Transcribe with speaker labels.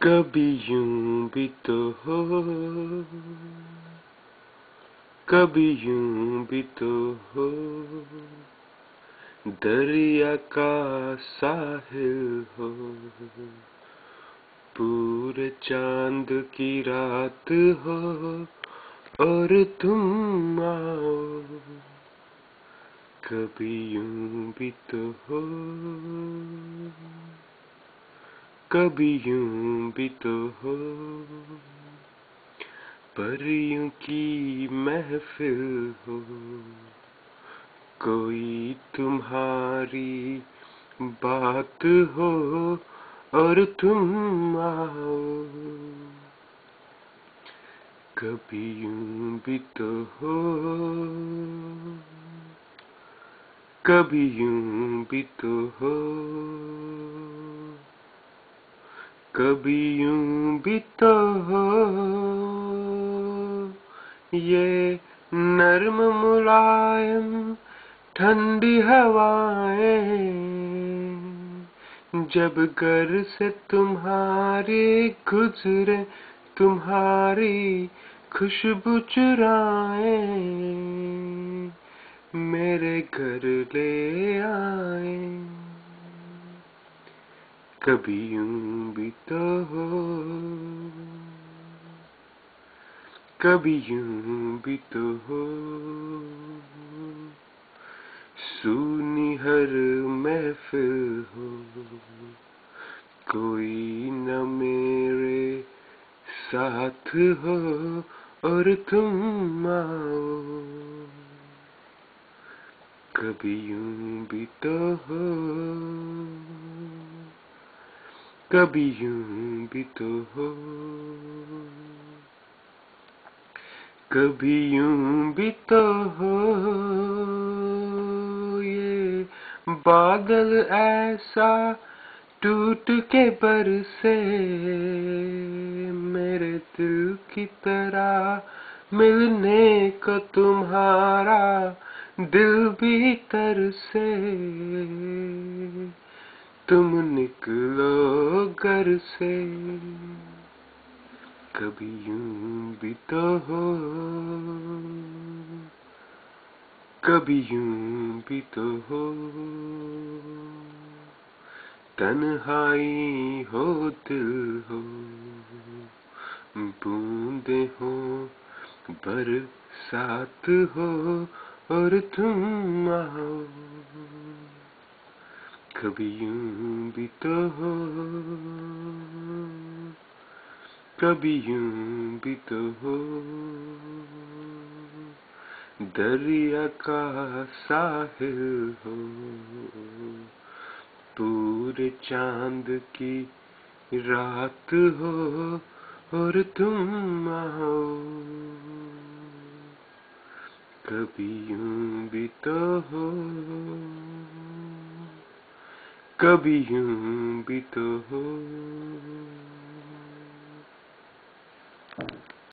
Speaker 1: कभी यूं भी तो हो, कभी यूं भी तो हो, दरिया का साहिल हो, पूरे चांद की रात हो और तुम आओ। कभी यूं भी तो हो, कभी यूं भी तो हो, परियों की महफिल हो, कोई तुम्हारी बात हो और तुम आओ। कभी यूं भी तो हो, कभी यूं भी तो हो, कभी यूं भी तो हो, ये नर्म मुलायम ठंडी हवाएं जब घर से तुम्हारी गुजरे, तुम्हारी खुशबू चुराए मेरे घर ले आए। कभी यूं भी तो हो, कभी यूं भी तो हो, सुनी हर महफिल हो, कोई न मेरे साथ हो और तुम आओ। कभी यूं भी तो हो, कभी यूं भी तो हो, कभी यूं भी तो हो, ये बादल ऐसा टूट के बरसे मेरे दिल की तरह मिलने को तुम्हारा दिल भी तरसे। तुम निकलो घर से। कभी यूं भी तो हो, कभी यूं भी तो हो, तन्हाई हो दिल हो, बूंदे हो बरसात हो और तुम आओ। कभी यूं भी तो हो, कभी यूं भी तो हो, दरिया का साहिल हो, पूरे चांद की रात हो और तुम आओ। कभी यूं भी तो हो, कभी यूं भी तो हो।